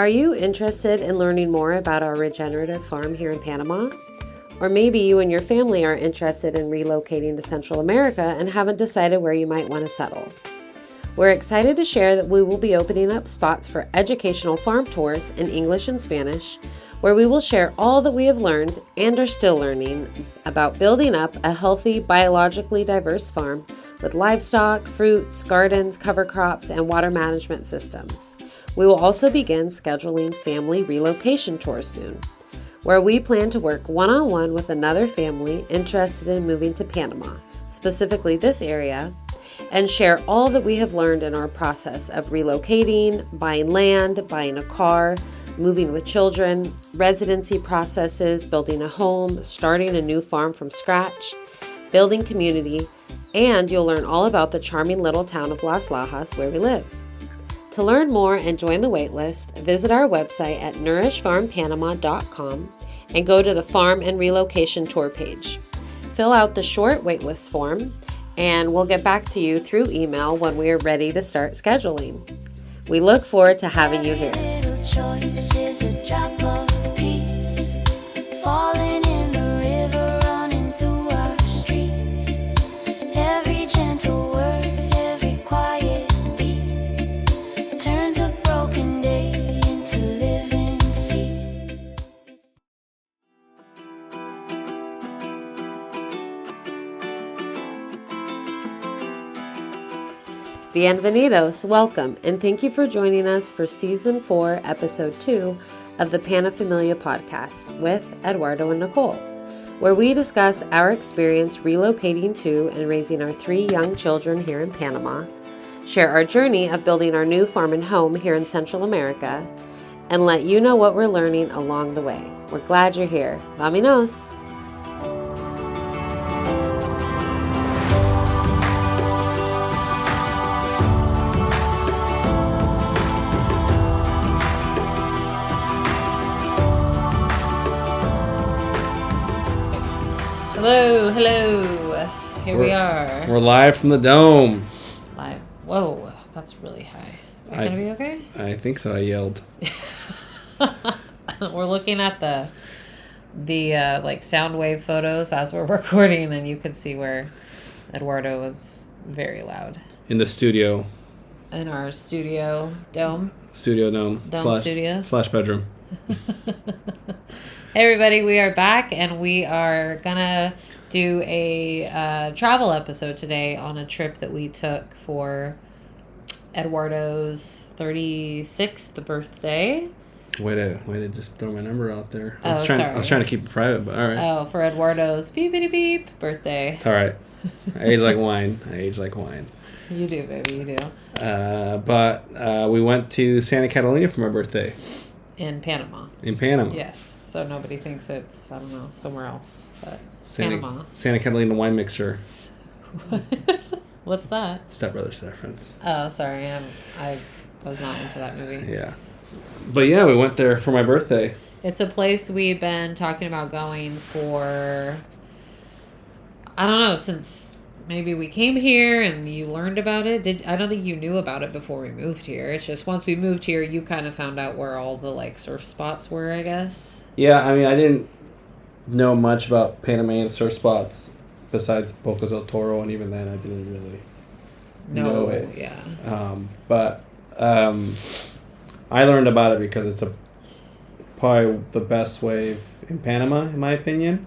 Are you interested in learning more about our regenerative farm here in Panama? Or maybe you and your family are interested in relocating to Central America and haven't decided where you might want to settle. We're excited to share that we will be opening up spots for educational farm tours in English and Spanish, where we will share all that we have learned and are still learning about building up a healthy, biologically diverse farm with livestock, fruits, gardens, cover crops, and water management systems. We will also begin scheduling family relocation tours soon, where we plan to work one-on-one with another family interested in moving to Panama, specifically this area, and share all that we have learned in our process of relocating, buying land, buying a car, moving with children, residency processes, building a home, starting a new farm from scratch, building community, and you'll learn all about the charming little town of Las Lajas where we live. To learn more and join the waitlist, visit our website at nourishfarmpanama.com and go to the Farm and Relocation Tour page. Fill out the short waitlist form, and we'll get back to you through email when we are ready to start scheduling. We look forward to having you here. Every little choice is a drop of peace, falling in the river, running through our streets. Every gentle word, every quiet beat, turns a broken day into living seed. Bienvenidos, welcome, and thank you for joining us for Season 4, Episode 2 of the PanaFamilia Podcast with Eduardo and Nicole, where we discuss our experience relocating to and raising our 3 young children here in Panama, share our journey of building our new farm and home here in Central America, and let you know what we're learning along the way. We're glad you're here. Vámonos! Hello. We are. We're live from the dome. Live. Whoa, that's really high. Is that going to be okay? I think so. I yelled. We're looking at the like sound wave photos as we're recording, and you can see where Eduardo was very loud. In the studio. In our studio dome. Studio dome. Studio. / bedroom. Hey everybody, we are back, and we are gonna do a travel episode today on a trip that we took for Eduardo's 36th birthday. Way to just throw my number out there. I was trying to keep it private, but all right. Oh, for Eduardo's beep birthday. It's all right. I age like wine. You do, baby, you do. But we went to Santa Catalina for my birthday. In Panama. In Panama. Yes. So nobody thinks it's, I don't know, somewhere else. But Panama. Santa Catalina wine mixer. What's that? Step Brothers reference. Oh, sorry. I was not into that movie. Yeah. But yeah, we went there for my birthday. It's a place we've been talking about going for, I don't know, since maybe we came here and you learned about it. I don't think you knew about it before we moved here. It's just once we moved here, you kind of found out where all the like surf spots were, I guess. Yeah, I mean, I didn't know much about Panamanian surf spots besides Bocas del Toro, and even then I didn't really know it. Yeah. But I learned about it because it's probably the best wave in Panama, in my opinion.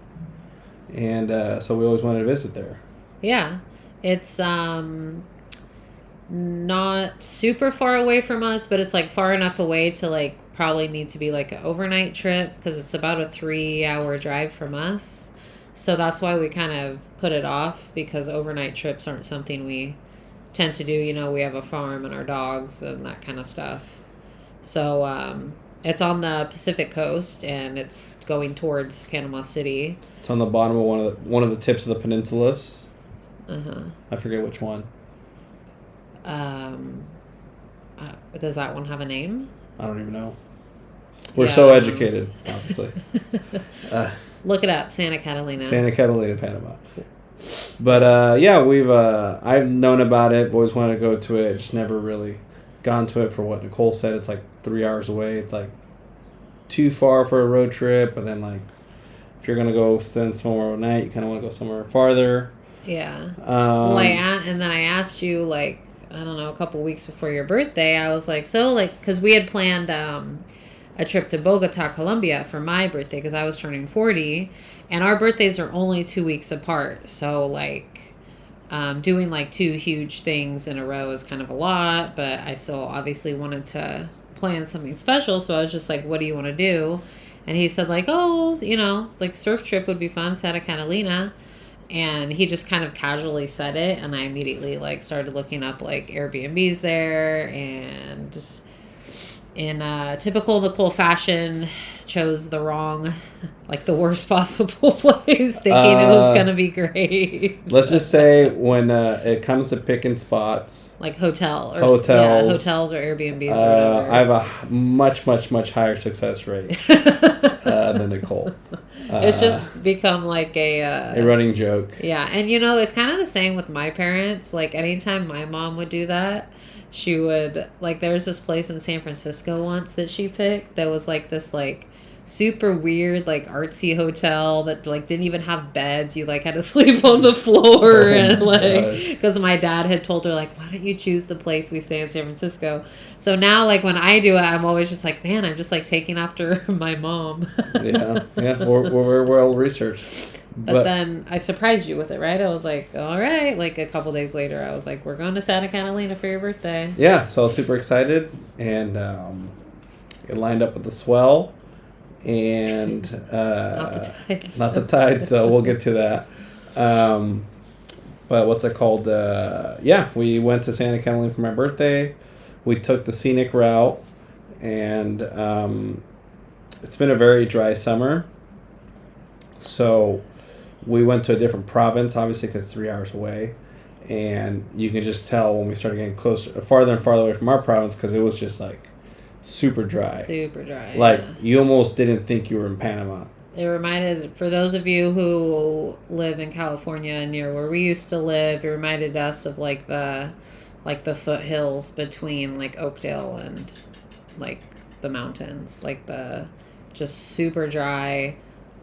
And so we always wanted to visit there. Yeah. It's not super far away from us, but it's like far enough away to like probably need to be like an overnight trip because it's about a 3-hour drive from us. So that's why we kind of put it off, because overnight trips aren't something we tend to do. You know, we have a farm and our dogs and that kind of stuff. So it's on the Pacific coast and it's going towards Panama City. It's on the bottom of one of the tips of the peninsulas. Uh-huh. I forget which one. Does that one have a name? I don't even know. We're so educated, obviously. Look it up, Santa Catalina. Santa Catalina, Panama. But yeah, I've known about it. Always wanted to go to it. Just never really gone to it for what Nicole said. It's like 3 hours away. It's like too far for a road trip. But then like if you're gonna go spend somewhere overnight, you kind of want to go somewhere farther. Yeah. And then I asked you, like, I don't know, a couple weeks before your birthday, I was like, so, like, because we had planned a trip to Bogota, Colombia for my birthday because I was turning 40, and our birthdays are only 2 weeks apart. So, like, doing, like, 2 huge things in a row is kind of a lot, but I still obviously wanted to plan something special. So I was just like, what do you want to do? And he said, like, oh, you know, like, surf trip would be fun, Santa Catalina. And he just kind of casually said it, and I immediately, like, started looking up, like, Airbnbs there, and just in typical Nicole fashion, chose the wrong, like, the worst possible place, thinking it was going to be great. Let's just say when it comes to picking spots. Like hotels. Yeah, hotels or Airbnbs or whatever. I have a much, much, much higher success rate than Nicole. It's just become like a running joke. Yeah, and you know, it's kind of the same with my parents. Like, anytime my mom would do that, she would, like, there was this place in San Francisco once that she picked that was like this, like, super weird, like, artsy hotel that, like, didn't even have beds. You, like, had to sleep on the floor. And, like, because my dad had told her, like, why don't you choose the place we stay in San Francisco? So now, like, when I do it, I'm always just like, man, I'm just, like, taking after my mom. Yeah, we're well researched. But then I surprised you with it, right? I was like, all right. Like, a couple days later, I was like, we're going to Santa Catalina for your birthday. Yeah, so I was super excited, and it lined up with the swell. And not the tide, so we'll get to that. But what's it called? We went to Santa Catalina for my birthday. We took the scenic route, and it's been a very dry summer. So we went to a different province, obviously, because it's 3 hours away. And you can just tell when we started getting closer, farther and farther away from our province, because it was just like super dry. Like, yeah. You almost didn't think you were in Panama. It reminded, for those of you who live in California near where we used to live, it reminded us of like the foothills between like Oakdale and like the mountains, like the just super dry,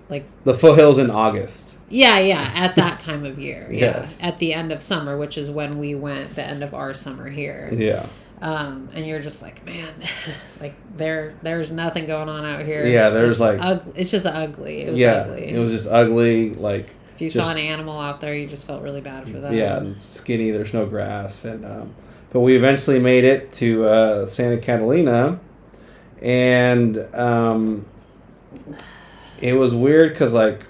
like the foothills in August. Yeah, at that time of year. Yes. At the end of summer, which is when we went, the end of our summer here. Yeah. And you're just like, man, like there's nothing going on out here. Yeah, there's it's just ugly. It was ugly. It was just ugly. Like, if you saw an animal out there, you just felt really bad for them. Yeah, and it's skinny. There's no grass, and but we eventually made it to Santa Catalina, and it was weird because like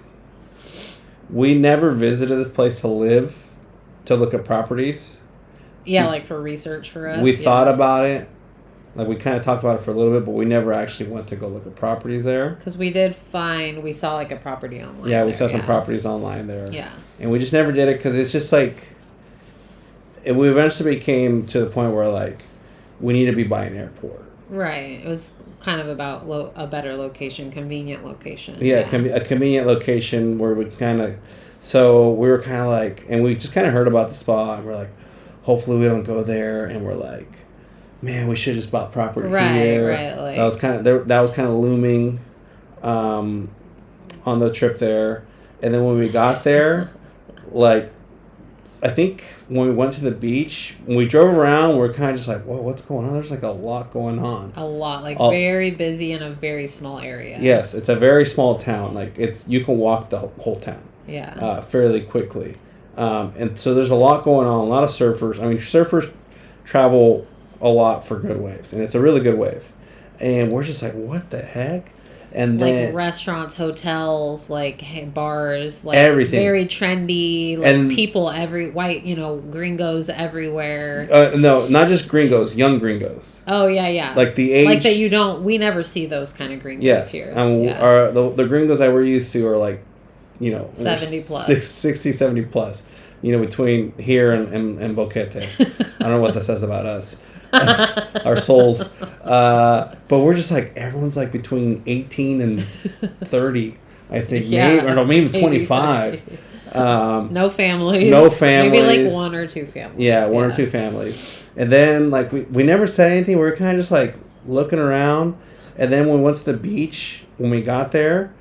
we never visited this place to live, to look at properties. Yeah, like for research for us. We thought about it. Like, we kind of talked about it for a little bit, but we never actually went to go look at properties there. Because we saw like a property online. Yeah, we saw some properties online there. Yeah. And we just never did it because it's just like, we eventually came to the point where like, we need to be by an airport. Right. It was kind of about a better location, convenient location. Yeah, a convenient location where we so we were kind of like, and we just kind of heard about the spa, and we're like, hopefully we don't go there, and we're like, man, we should have just bought property here. Right. Like, that was kind of looming on the trip there. And then when we got there, like, I think when we went to the beach, when we drove around, we're kind of just like, whoa, what's going on? There's like a lot going on. A lot, like very busy in a very small area. Yes, it's a very small town. Like, you can walk the whole town. Yeah. Fairly quickly. And so there's a lot going on, a lot of surfers. I mean, surfers travel a lot for good waves, and it's a really good wave. And we're just like, what the heck? And then, like, restaurants, hotels, like bars, like everything, very trendy, like, and people gringos everywhere. No, not just gringos, young gringos. Oh yeah. Like the age, like that we never see those kind of gringos here. The gringos that we're used to are like, 70 plus, 60, 70 plus. Between here and Boquete. I don't know what that says about us. Our souls. But we're just like, everyone's like between 18 and 30, I think. Yeah. Maybe 25. No families. No families. Maybe like one or two families. Yeah, one or two families. And then, like, we never said anything. We were kind of just, like, looking around. And then when we went to the beach, when we got there,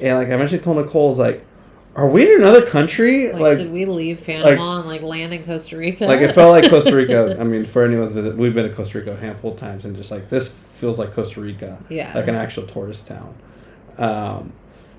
and, like, I eventually told Nicole, I was like, are we in another country? Like, did we leave Panama and, like, land in Costa Rica? Like, it felt like Costa Rica. I mean, for anyone's visit, we've been to Costa Rica a handful of times, and just, like, this feels like Costa Rica. Yeah. Like an actual tourist town.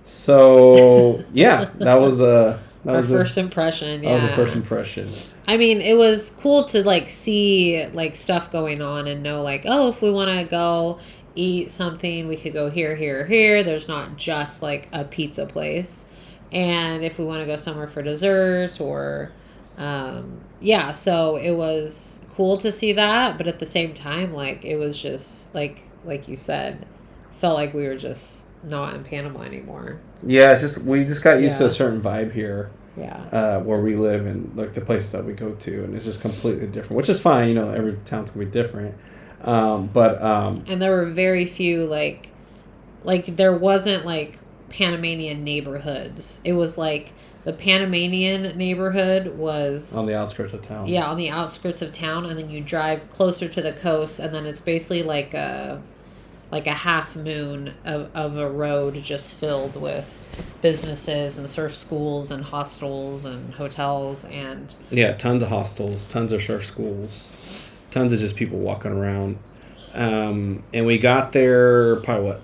So, yeah, that was our first impression. Yeah. That was a first impression. I mean, it was cool to, like, see, like, stuff going on and know, like, oh, if we want to go eat something, we could go here, here, here. There's not just, like, a pizza place. And if we want to go somewhere for dessert or, so it was cool to see that. But at the same time, like, it was just, like you said, felt like we were just not in Panama anymore. Yeah, it's just, we just got used to a certain vibe here. Yeah. Where we live and, like, the places that we go to. And it's just completely different, which is fine. You know, every town's going to be different. And there were very few, like there wasn't, like, Panamanian neighborhoods. It was like the Panamanian neighborhood was on the outskirts of town. Yeah, on the outskirts of town, and then you drive closer to the coast, and then it's basically like a half moon of a road just filled with businesses and surf schools and hostels and hotels and tons of hostels, tons of surf schools, tons of just people walking around. And we got there probably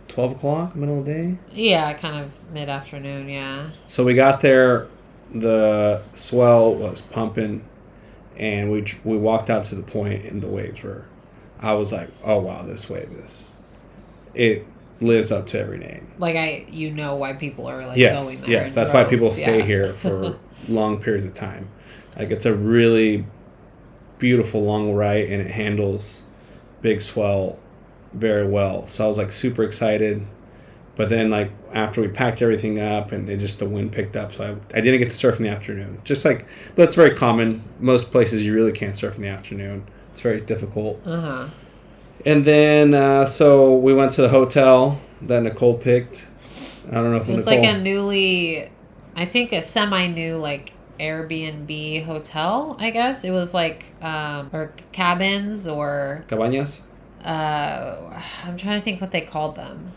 12 o'clock, middle of the day? Yeah, kind of mid-afternoon, yeah. So we got there, the swell was pumping, and we walked out to the point, and the waves were, I was like, oh, wow, this wave it lives up to every name. Like, why people are, like, going there. Yes, that's why people stay here for long periods of time. Like, it's a really beautiful long ride, and it handles big swell very well. So I was, like, super excited. But then, like, after we packed everything up and the wind picked up, so I didn't get to surf in the afternoon. Just like, but it's very common. Most places you really can't surf in the afternoon. It's very difficult. Uh-huh. And then, so we went to the hotel that Nicole picked. I don't know if it was like a semi-new, like, Airbnb hotel, I guess. It was like, or cabins or... Cabañas? I'm trying to think what they called them.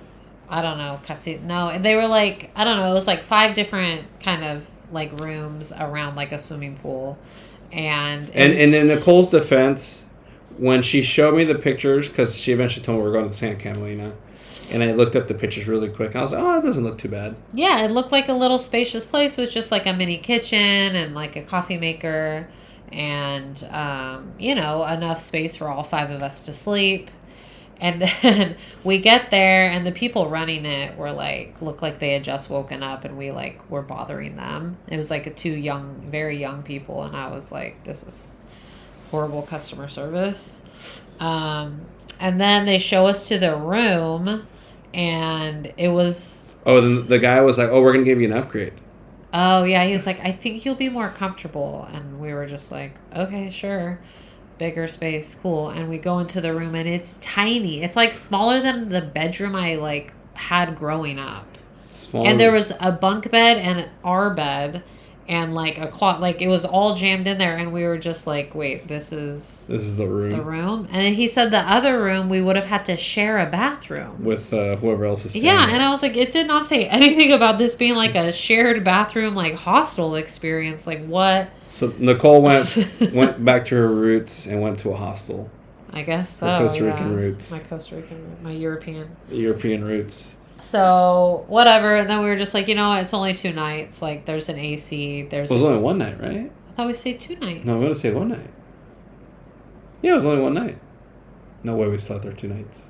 I don't know. No, and they were like, I don't know. It was like 5 different kind of, like, rooms around, like, a swimming pool. And in Nicole's defense, when she showed me the pictures, because she eventually told me we were going to Santa Catalina, and I looked up the pictures really quick, and I was like, oh, it doesn't look too bad. Yeah, it looked like a little spacious place with just, like, a mini kitchen and, like, a coffee maker and, enough space for all 5 of us to sleep. And then we get there, and the people running it were, like, looked like they had just woken up, and we, like, were bothering them. It was, like, 2 very young people, and I was like, this is horrible customer service. And then they show us to the room, and it was... Oh, the guy was like, oh, we're going to give you an upgrade. Oh, yeah, he was like, I think you'll be more comfortable. And we were just like, okay, sure. Bigger space, cool. And we go into the room, and it's tiny. It's, like, smaller than the bedroom I, like, had growing up. Smaller. And there was a bunk bed and our bed and, like, a closet. Like, it was all jammed in there, and we were just like, wait, this is the room. The room? And then he said the other room we would have had to share a bathroom. With whoever else is staying Yeah, there. and I was like, it did not say anything about this being, like, a shared bathroom, like, hostel experience. Like, what? So Nicole went back to her roots and went to a hostel. I guess so. Her Costa Rican roots. My European roots. So, whatever. And then we were just like, it's only 2 nights. Like, there's an AC. It was only 1 night, right? I thought we stayed 2 nights. No, I'm going to say 1 night. Yeah, it was only 1 night. No way we slept there 2 nights.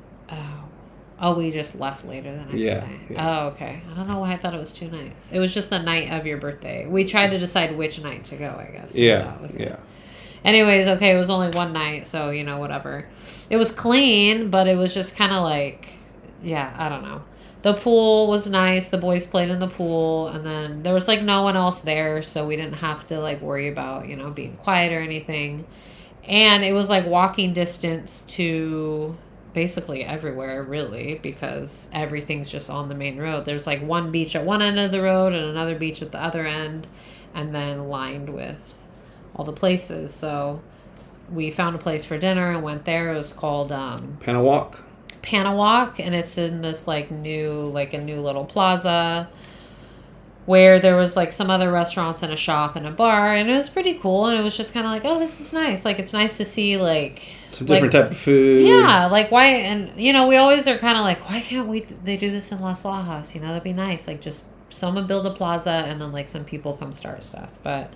Oh, we just left later the next day. Yeah. Oh, okay. I don't know why I thought it was 2 nights. It was just the night of your birthday. We tried to decide which night to go, I guess. Yeah. Anyways, okay, it was only 1 night, so, whatever. It was clean, but it was just kind of like, I don't know. The pool was nice. The boys played in the pool, and then there was, like, no one else there, so we didn't have to, like, worry about, being quiet or anything. And it was, like, walking distance to basically everywhere, really, because everything's just on the main road. There's, like, one beach at one end of the road and another beach at the other end, and then lined with all the places. So we found a place for dinner and went there. It was called Panawalk. Panawalk, and it's in this a new little plaza where there was like some other restaurants and a shop and a bar, and it was pretty cool. And it was just kind of like, oh, this is nice. Like, it's nice to see like some different type of food. Yeah, like why? And we always are kind of like, why can't they do this in Las Lajas? That'd be nice. Like, just someone build a plaza and then like some people come start stuff. But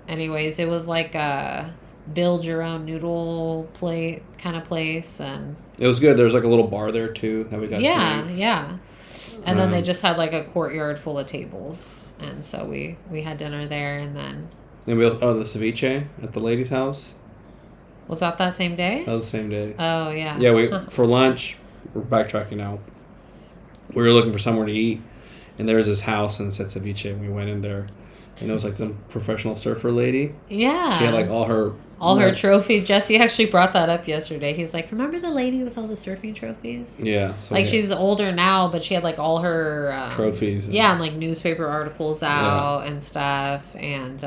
anyways, it was like a build your own noodle plate kind of place, and it was good. There was like a little bar there too that we got. Yeah. And then they just had like a courtyard full of tables, and so we had dinner there, and then we the ceviche at the lady's house. Was that same day? That was the same day. Oh yeah. Yeah, for lunch, we're backtracking now. We were looking for somewhere to eat, and there was this house and it said ceviche, and we went in there, and it was like the professional surfer lady. Yeah. She had like all her trophies. Jesse actually brought that up yesterday. He was like, remember the lady with all the surfing trophies? Yeah. So she's older now, but she had like all her trophies. And like newspaper articles out and stuff. And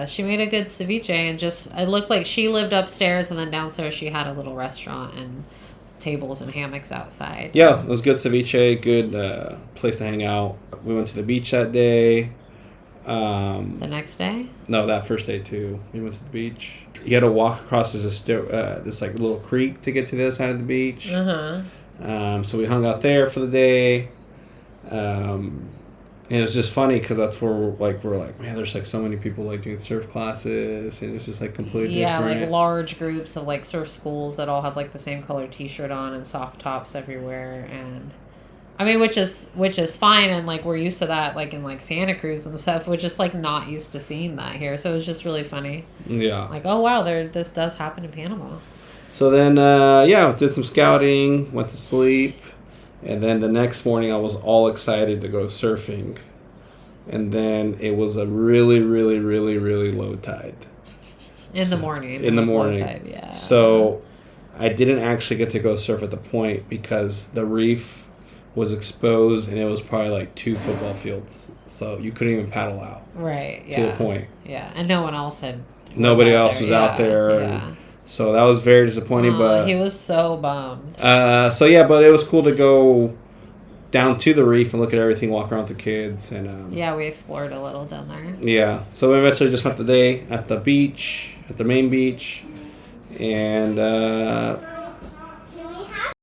she made a good ceviche, and it looked like she lived upstairs, and then downstairs she had a little restaurant and tables and hammocks outside. Yeah, it was good ceviche, good place to hang out. We went to the beach that day. The next day? No, that first day too. We went to the beach. You had to walk across this like little creek to get to the other side of the beach. So we hung out there for the day. And it was just funny because that's where we're like, man, there's like so many people like doing surf classes, and it's just like completely different. Like large groups of like surf schools that all had like the same color t-shirt on and soft tops everywhere, and I mean, which is fine, and like we're used to that like in like Santa Cruz and stuff. We're just like not used to seeing that here, so it was just really funny. Yeah. Like, oh wow, this does happen in Panama. So then, did some scouting, went to sleep, and then the next morning I was all excited to go surfing, and then it was a really, really, really, really low tide. In the morning. Low tide, yeah. So I didn't actually get to go surf at the point because the reef was exposed, and it was probably like 2 football fields, so you couldn't even paddle out. Right. Yeah. To a point. Yeah, and no one else was out there. Yeah. And so that was very disappointing. But he was so bummed. But it was cool to go down to the reef and look at everything, walk around with the kids, and we explored a little down there. Yeah. So we eventually just spent the day at the beach, at the main beach, and.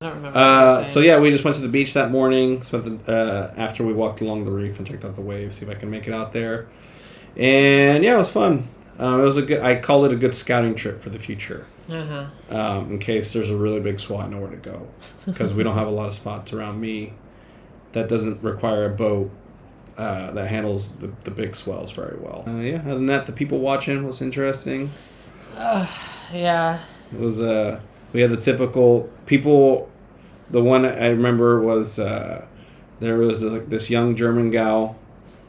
I don't remember. We just went to the beach that morning. Spent after we walked along the reef and checked out the waves, see if I can make it out there. And it was fun. It was I call it a good scouting trip for the future. In case there's a really big swell, I know where to go, because we don't have a lot of spots around me that doesn't require a boat that handles the big swells very well. Other than that, the people watching was interesting. Yeah. It was we had the typical people. The one I remember was there was this young German gal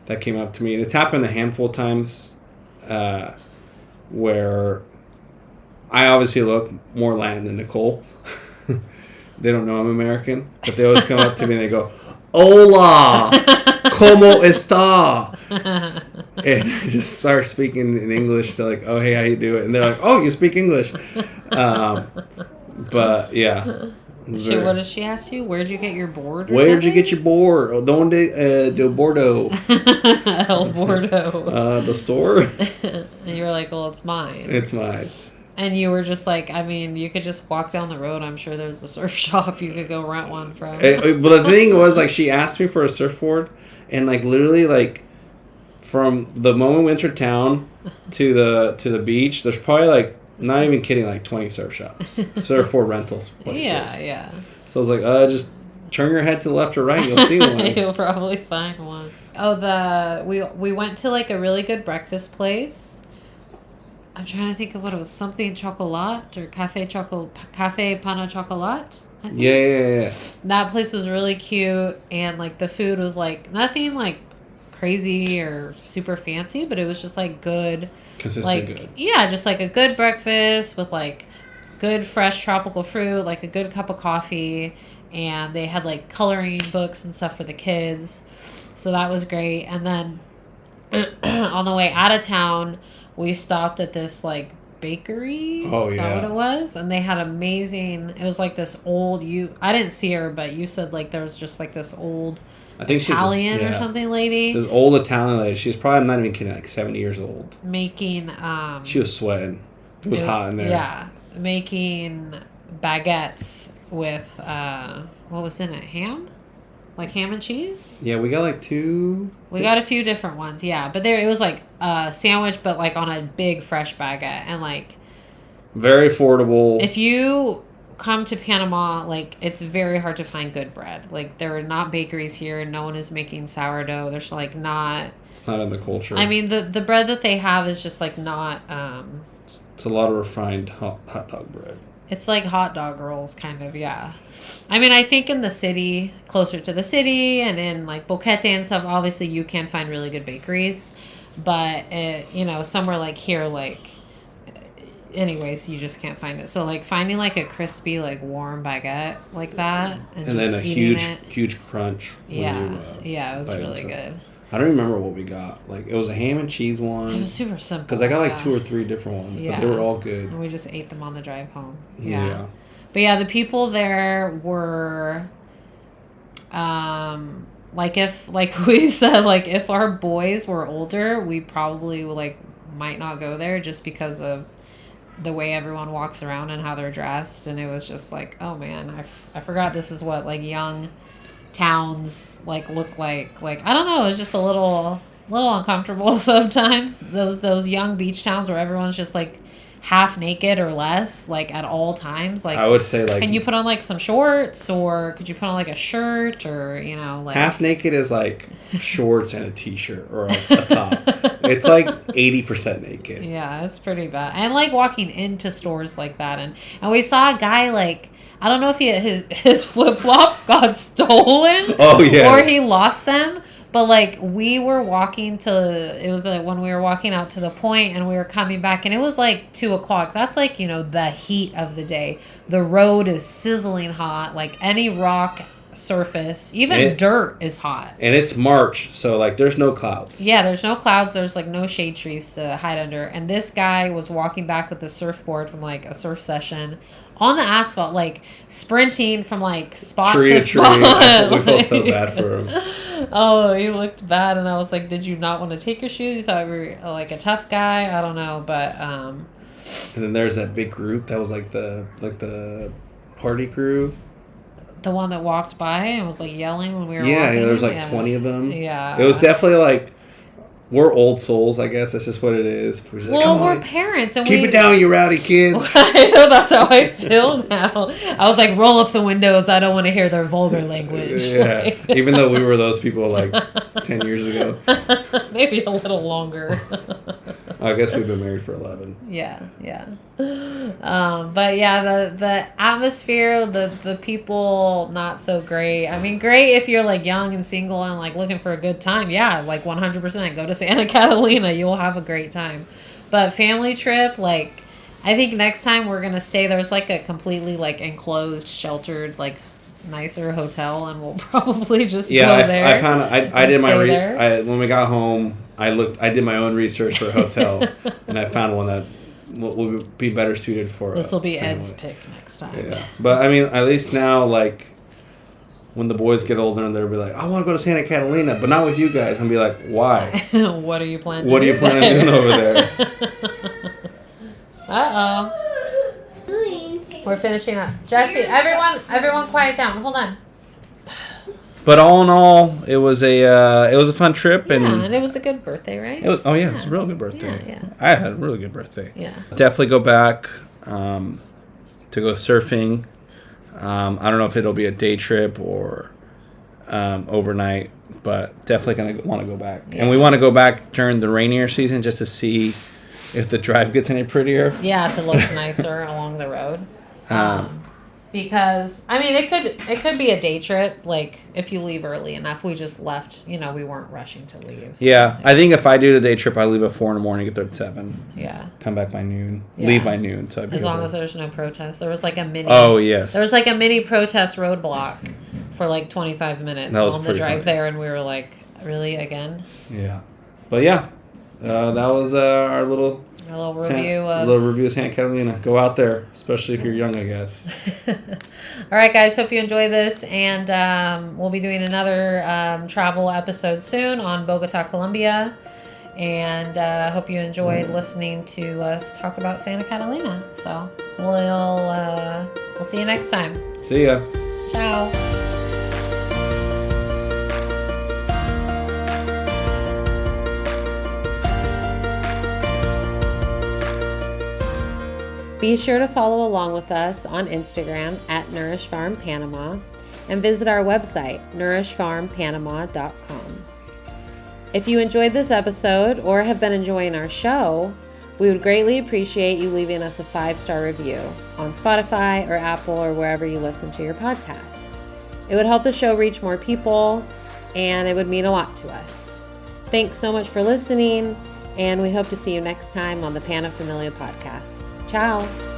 that came up to me, and it's happened a handful of times where I obviously look more Latin than Nicole. They don't know I'm American, but they always come up to me and they go, "Hola, ¿cómo está?" And I just start speaking in English. They're like, "Oh, hey, how you doing?" And they're like, "Oh, you speak English." But yeah. What did she ask you? Where'd you get your board? Where'd you get your board? Donde de Bordeaux? El Bordeaux. The store? And you were like, well, it's mine. It's mine. And you were just like, I mean, you could just walk down the road. I'm sure there's a surf shop you could go rent one from. But the thing was, like, she asked me for a surfboard, and like literally, like, from the moment we entered town to the beach, there's probably like, not even kidding, like 20 surf shops, surfboard rentals places. Yeah. So I was like, just turn your head to the left or right, you'll see one. You'll probably find one. Oh, we went to like a really good breakfast place. I'm trying to think of what it was, something chocolat or cafe pana chocolat. I think. Yeah. That place was really cute, and like the food was like nothing like crazy or super fancy, but it was just like good. Consistent like, good. Yeah, just like a good breakfast with like good fresh tropical fruit, like a good cup of coffee, and they had like coloring books and stuff for the kids. So that was great. And then on the way out of town, we stopped at this like Bakery. Oh, Is yeah. that what it was? And they had amazing. It was like this old. I didn't see her, but you said like there was just like this old. I think Italian she's or something lady. This old Italian lady. She's probably, I'm not even kidding, like 70 years old. Making. She was sweating. It was hot in there. Yeah, making baguettes with what was in it? Ham, like ham and cheese. Yeah, we got like 2. We got a few different ones. Yeah, but it was like a sandwich, but like on a big fresh baguette, and like very affordable. if you come to Panama, like it's very hard to find good bread. Like there are not bakeries here. No one is making sourdough. There's like not. It's not in the culture. I mean, the bread that they have is just like not. It's a lot of refined hot dog bread. It's like hot dog rolls, kind of, yeah. I mean, I think in the city, closer to the city, and in like Boquete and stuff, obviously you can find really good bakeries. But, somewhere like here, like, anyways, you just can't find it. So, like, finding like a crispy, like, warm baguette like that, and then just a eating huge crunch. Yeah, it was really good. I don't remember what we got. Like, it was a ham and cheese one. It was super simple. Because I got like 2 or 3 different ones, but they were all good. And we just ate them on the drive home. Yeah. But yeah, the people there were, like we said, like if our boys were older, we probably like might not go there just because of the way everyone walks around and how they're dressed. And it was just like, oh man, I forgot this is what like young towns like look like. Like I don't know, it's just a little uncomfortable sometimes. Those young beach towns where everyone's just like half naked or less, like at all times. Like I would say, like, can you put on like some shorts, or could you put on like a shirt, or like half naked is like shorts and a t-shirt or a top. It's like 80% naked. Yeah, it's pretty bad. And like walking into stores like that, and we saw a guy like. I don't know if his flip-flops got stolen. Oh, yeah. Or he lost them. But, like, we were walking when we were walking out to the point and we were coming back. And it was, like, 2 o'clock. That's, like, the heat of the day. The road is sizzling hot. Like, any rock surface, even dirt is hot. And it's March, so, like, there's no clouds. Yeah, there's no clouds. There's, like, no shade trees to hide under. And this guy was walking back with the surfboard from, like, a surf session on the asphalt, like sprinting from like spot tree to spot. We felt so bad for him. Oh, he looked bad, and I was like, "Did you not want to take your shoes? You thought we were like a tough guy? I don't know." But and then there's that big group that was like the party crew. The one that walked by and was like yelling when we were walking. Yeah, there was like 20 of them. Yeah, it was definitely like. We're old souls, I guess. That's just what it is. We're just we're parents. And keep it down, you rowdy kids. I know, that's how I feel now. I was like, roll up the windows. I don't want to hear their vulgar language. Yeah, even though we were those people like 10 years ago. Maybe a little longer. I guess we've been married for 11. Yeah. But yeah, the atmosphere, the people, not so great. I mean, great if you're like young and single and like looking for a good time. Yeah, like 100% go to Santa Catalina. You'll have a great time. But family trip, like I think next time we're gonna stay. There's like a completely like enclosed, sheltered, like nicer hotel, and we'll probably just go there. I did my when we got home. I did my own research for a hotel, and I found one that will be better suited for. This will be Ed's pick next time. Yeah, but I mean, at least now, like when the boys get older, and they'll be like, "I want to go to Santa Catalina, but not with you guys," and be like, "Why? What are you planning? What are you planning on doing over there?" We're finishing up. Jesse, everyone, quiet down. Hold on. But all in all, it was a fun trip, and it was a good birthday, right? It was a real good birthday. Yeah. I had a really good birthday. Yeah. Definitely go back to go surfing. I don't know if it'll be a day trip or overnight, but definitely gonna want to go back. Yeah. And we want to go back during the rainier season just to see if the drive gets any prettier. Yeah, if it looks nicer along the road. Because I mean, it could be a day trip. Like if you leave early enough, we just left. We weren't rushing to leave. So yeah, I think if I do the day trip, I leave at 4 a.m, get there at 7. Yeah. Come back by noon. Yeah. Leave by noon. So as long as there's no protest, there was like a mini. Oh yes. There was like a mini protest roadblock for like 25 minutes on the drive there, and we were like, really again? Yeah, but yeah. that was our little review of Santa Catalina. Go out there, especially if you're young, I guess. All right, guys. Hope you enjoy this, and we'll be doing another travel episode soon on Bogota, Colombia. And hope you enjoyed listening to us talk about Santa Catalina. So we'll see you next time. See ya. Ciao. Be sure to follow along with us on Instagram at Nourish Farm Panama and visit our website, nourishfarmpanama.com. If you enjoyed this episode or have been enjoying our show, we would greatly appreciate you leaving us a 5-star review on Spotify or Apple or wherever you listen to your podcasts. It would help the show reach more people, and it would mean a lot to us. Thanks so much for listening, and we hope to see you next time on the PanaFamilia Podcast. Ciao.